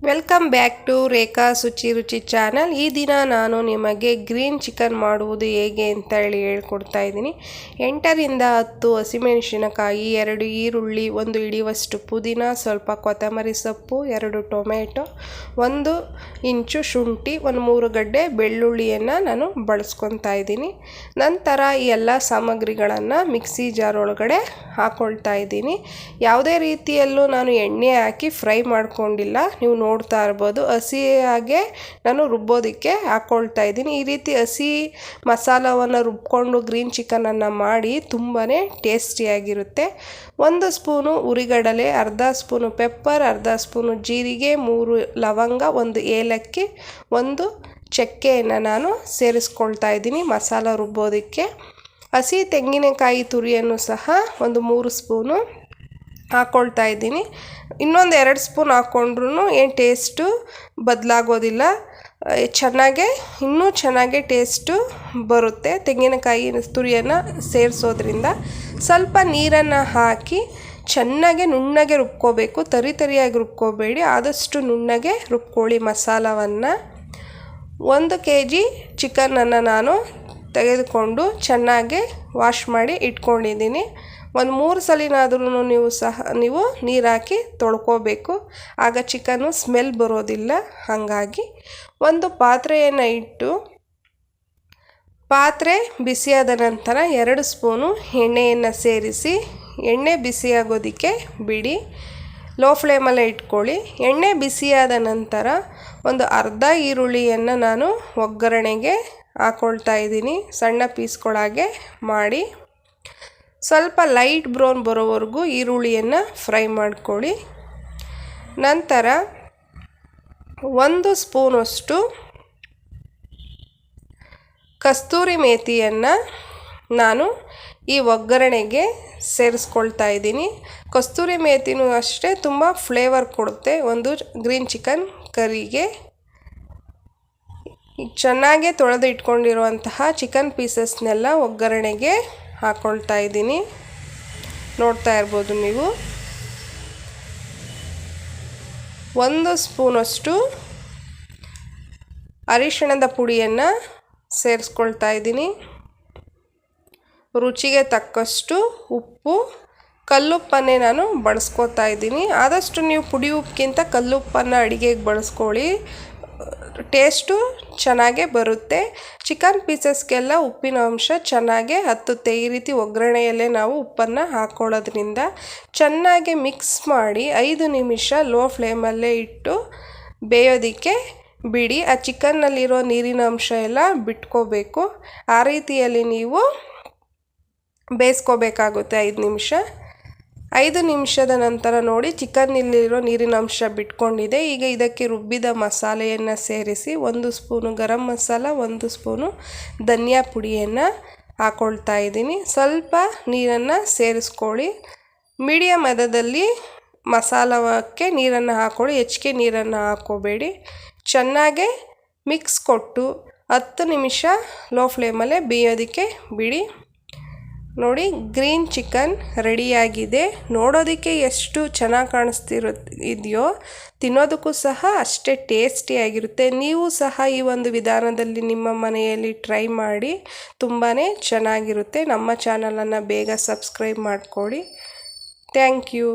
Welcome back to ರೇಖಾ ಶುಚಿ ರುಚಿ channel. ಈ ದಿನ ನಾನು ನಿಮಗೆ ಗ್ರೀನ್ ಚಿಕನ್ ಮಾಡುವುದು ಹೇಗೆ ಅಂತ ಹೇಳ್ಕೊಡ್ತಾ ಇದ್ದೀನಿ. 8ರಿಂದ 10 ಹಸಿಮೆಣಸಿನಕಾಯಿ, 2 ಈರುಳ್ಳಿ, 1 ಹಿಡಿಯುವಷ್ಟು ಪುದೀನ, ಸ್ವಲ್ಪ ಕೊತ್ತಂಬರಿ ಸೊಪ್ಪು, 2 ಟೊಮೆಟೊ, 1 ಇಂಚು ಶುಂಠಿ, 3 ಗಡ್ಡೆ ಬೆಳ್ಳುಳ್ಳಿಯನ್ನು ನಾನು ಬಳಸ್ಕೊತಾ ಇದ್ದೀನಿ. ನಂತರ ಈ ಎಲ್ಲ ಸಾಮಗ್ರಿಗಳನ್ನು ಮಿಕ್ಸಿ ಜಾರ್ ಒಳಗಡೆ ಹಾಕ್ಕೊಳ್ತಾ ಇದ್ದೀನಿ. ಯಾವುದೇ ರೀತಿಯಲ್ಲೂ ನಾನು ಎಣ್ಣೆ ಹಾಕಿ ಫ್ರೈ ಮಾಡ್ಕೊಂಡಿಲ್ಲ. ನೀವು ನೋಡ್ತಾ ಇರ್ಬೋದು, ಹಸಿಯಾಗೆ ನಾನು ರುಬ್ಬೋದಕ್ಕೆ ಹಾಕ್ಕೊಳ್ತಾ ಇದ್ದೀನಿ. ಈ ರೀತಿ ಹಸಿ ಮಸಾಲವನ್ನು ರುಬ್ಕೊಂಡು ಗ್ರೀನ್ ಚಿಕನನ್ನು ಮಾಡಿ ತುಂಬಾ ಟೇಸ್ಟಿಯಾಗಿರುತ್ತೆ. 1 ಸ್ಪೂನು ಉರಿಗಡಲೆ, ಅರ್ಧ ಸ್ಪೂನು ಪೆಪ್ಪರ್, ಅರ್ಧ ಸ್ಪೂನು ಜೀರಿಗೆ, 3 ಲವಂಗ, 1 ಏಲಕ್ಕಿ, 1 ಚಕ್ಕೆಯನ್ನು ನಾನು ಸೇರಿಸ್ಕೊಳ್ತಾ ಇದ್ದೀನಿ ಮಸಾಲ ರುಬ್ಬೋದಕ್ಕೆ. ಹಸಿ ತೆಂಗಿನಕಾಯಿ ತುರಿಯನ್ನು ಸಹ 3 ಸ್ಪೂನು ಹಾಕ್ಕೊಳ್ತಾ ಇದ್ದೀನಿ. ಇನ್ನೊಂದು 2 ಸ್ಪೂನ್ ಹಾಕ್ಕೊಂಡ್ರೂ ಏನು ಟೇಸ್ಟು ಬದಲಾಗೋದಿಲ್ಲ. ಇನ್ನೂ ಚೆನ್ನಾಗೆ ಟೇಸ್ಟು ಬರುತ್ತೆ. ತೆಂಗಿನಕಾಯಿ ತುರಿಯನ್ನು ಸೇರಿಸೋದ್ರಿಂದ ಸ್ವಲ್ಪ ನೀರನ್ನು ಹಾಕಿ ಚೆನ್ನಾಗೆ ನುಣ್ಣಗೆ ರುಬ್ಕೋಬೇಕು. ತರಿಯಾಗಿ ರುಬ್ಕೋಬೇಡಿ, ಆದಷ್ಟು ನುಣ್ಣಗೆ ರುಬ್ಕೊಳ್ಳಿ ಮಸಾಲವನ್ನು. 1 kg ಚಿಕನನ್ನು ನಾನು ತೆಗೆದುಕೊಂಡು ಚೆನ್ನಾಗಿ ವಾಶ್ ಮಾಡಿ ಇಟ್ಕೊಂಡಿದ್ದೀನಿ. 3 ಸಲಿನಾದ್ರೂ ನೀವು ನೀರು ಹಾಕಿ ತೊಳ್ಕೊಬೇಕು, ಆಗ ಚಿಕನ್ನು ಸ್ಮೆಲ್ ಬರೋದಿಲ್ಲ. ಹಾಗಾಗಿ ಒಂದು ಪಾತ್ರೆಯನ್ನು ಇಟ್ಟು ಪಾತ್ರೆ ಬಿಸಿಯಾದ ನಂತರ 2 ಸ್ಪೂನು ಎಣ್ಣೆಯನ್ನು ಸೇರಿಸಿ ಎಣ್ಣೆ ಬಿಸಿಯಾಗೋದಕ್ಕೆ ಬಿಡಿ. ಲೋ ಫ್ಲೇಮಲ್ಲೇ ಇಟ್ಕೊಳ್ಳಿ. ಎಣ್ಣೆ ಬಿಸಿಯಾದ ನಂತರ ಒಂದು ಅರ್ಧ ಈರುಳ್ಳಿಯನ್ನು ನಾನು ಒಗ್ಗರಣೆಗೆ ಹಾಕ್ಕೊಳ್ತಾ ಇದ್ದೀನಿ. ಸಣ್ಣ ಪೀಸ್ಗಳಾಗೆ ಮಾಡಿ ಸ್ವಲ್ಪ ಲೈಟ್ ಬ್ರೌನ್ ಬರೋವರೆಗೂ ಈರುಳ್ಳಿಯನ್ನು ಫ್ರೈ ಮಾಡ್ಕೊಳ್ಳಿ. ನಂತರ 1 ಸ್ಪೂನಷ್ಟು ಕಸ್ತೂರಿ ಮೇಥಿಯನ್ನು ನಾನು ಈ ಒಗ್ಗರಣೆಗೆ ಸೇರಿಸ್ಕೊಳ್ತಾ ಇದ್ದೀನಿ. ಕಸ್ತೂರಿ ಮೇಥಿನೂ ಅಷ್ಟೇ ತುಂಬ ಫ್ಲೇವರ್ ಕೊಡುತ್ತೆ ಒಂದು ಗ್ರೀನ್ ಚಿಕನ್ ಕರಿಗೆ. ಚೆನ್ನಾಗಿ ತೊಳೆದು ಇಟ್ಕೊಂಡಿರುವಂತಹ ಚಿಕನ್ ಪೀಸಸ್ನೆಲ್ಲ ಒಗ್ಗರಣೆಗೆ ಹಾಕ್ಕೊಳ್ತಾ ಇದ್ದೀನಿ. ನೋಡ್ತಾ ಇರ್ಬೋದು ನೀವು. 1 ಸ್ಪೂನಷ್ಟು ಅರಿಶಿಣದ ಪುಡಿಯನ್ನು ಸೇರಿಸ್ಕೊಳ್ತಾ ಇದ್ದೀನಿ. ರುಚಿಗೆ ತಕ್ಕಷ್ಟು ಉಪ್ಪು, ಕಲ್ಲುಪ್ಪನ್ನೇ ನಾನು ಬಳಸ್ಕೊತಾ ಇದ್ದೀನಿ. ಆದಷ್ಟು ನೀವು ಪುಡಿ ಉಪ್ಪಿಗಿಂತ ಕಲ್ಲುಪ್ಪನ್ನು ಅಡುಗೆಗೆ ಬಳಸ್ಕೊಳ್ಳಿ, ಟೇಸ್ಟು ಚೆನ್ನಾಗೇ ಬರುತ್ತೆ. ಚಿಕನ್ ಪೀಸಸ್ಗೆಲ್ಲ ಉಪ್ಪಿನ ಅಂಶ ಚೆನ್ನಾಗೇ ಹತ್ತುತ್ತೆ. ಈ ರೀತಿ ಒಗ್ಗರಣೆಯಲ್ಲೇ ನಾವು ಉಪ್ಪನ್ನು ಹಾಕ್ಕೊಳ್ಳೋದ್ರಿಂದ ಚೆನ್ನಾಗಿ ಮಿಕ್ಸ್ ಮಾಡಿ 5 ನಿಮಿಷ ಲೋ ಫ್ಲೇಮಲ್ಲೇ ಇಟ್ಟು ಬೇಯೋದಕ್ಕೆ ಬಿಡಿ. ಆ ಚಿಕನ್ನಲ್ಲಿರೋ ನೀರಿನ ಅಂಶ ಎಲ್ಲ ಬಿಟ್ಕೋಬೇಕು. ಆ ರೀತಿಯಲ್ಲಿ ನೀವು ಬೇಯಿಸ್ಕೋಬೇಕಾಗುತ್ತೆ 5 ನಿಮಿಷ. 5 ನಿಮಿಷದ ನಂತರ ನೋಡಿ ಚಿಕನ್ನಲ್ಲಿರೋ ನೀರಿನ ಅಂಶ ಬಿಟ್ಕೊಂಡಿದೆ. ಈಗ ಇದಕ್ಕೆ ರುಬ್ಬಿದ ಮಸಾಲೆಯನ್ನು ಸೇರಿಸಿ 1 ಸ್ಪೂನು ಗರಂ ಮಸಾಲ, 1 ಸ್ಪೂನು ಧನಿಯಾ ಪುಡಿಯನ್ನು ಹಾಕ್ಕೊಳ್ತಾ ಇದ್ದೀನಿ. ಸ್ವಲ್ಪ ನೀರನ್ನು ಸೇರಿಸ್ಕೊಳ್ಳಿ. ಮೀಡಿಯಮ್ ಹದದಲ್ಲಿ ಮಸಾಲಕ್ಕೆ ನೀರನ್ನು ಹಾಕ್ಕೊಳ್ಳಿ, ಹೆಚ್ಚಿಗೆ ನೀರನ್ನು ಹಾಕ್ಕೋಬೇಡಿ. ಚೆನ್ನಾಗೆ ಮಿಕ್ಸ್ ಕೊಟ್ಟು 10 ನಿಮಿಷ ಲೋ ಫ್ಲೇಮಲ್ಲೇ ಬೇಯೋದಕ್ಕೆ ಬಿಡಿ. ನೋಡಿ, ಗ್ರೀನ್ ಚಿಕನ್ ರೆಡಿಯಾಗಿದೆ. ನೋಡೋದಕ್ಕೆ ಎಷ್ಟು ಚೆನ್ನಾಗಿ ಇದೆಯೋ ತಿನ್ನೋದಕ್ಕೂ ಸಹ ಅಷ್ಟೇ ಟೇಸ್ಟಿಯಾಗಿರುತ್ತೆ. ನೀವು ಸಹ ಈ ಒಂದು ವಿಧಾನದಲ್ಲಿ ನಿಮ್ಮ ಮನೆಯಲ್ಲಿ ಟ್ರೈ ಮಾಡಿ, ತುಂಬಾ ಚೆನ್ನಾಗಿರುತ್ತೆ. ನಮ್ಮ ಚಾನಲನ್ನು ಬೇಗ ಸಬ್ಸ್ಕ್ರೈಬ್ ಮಾಡಿಕೊಳ್ಳಿ. Thank you.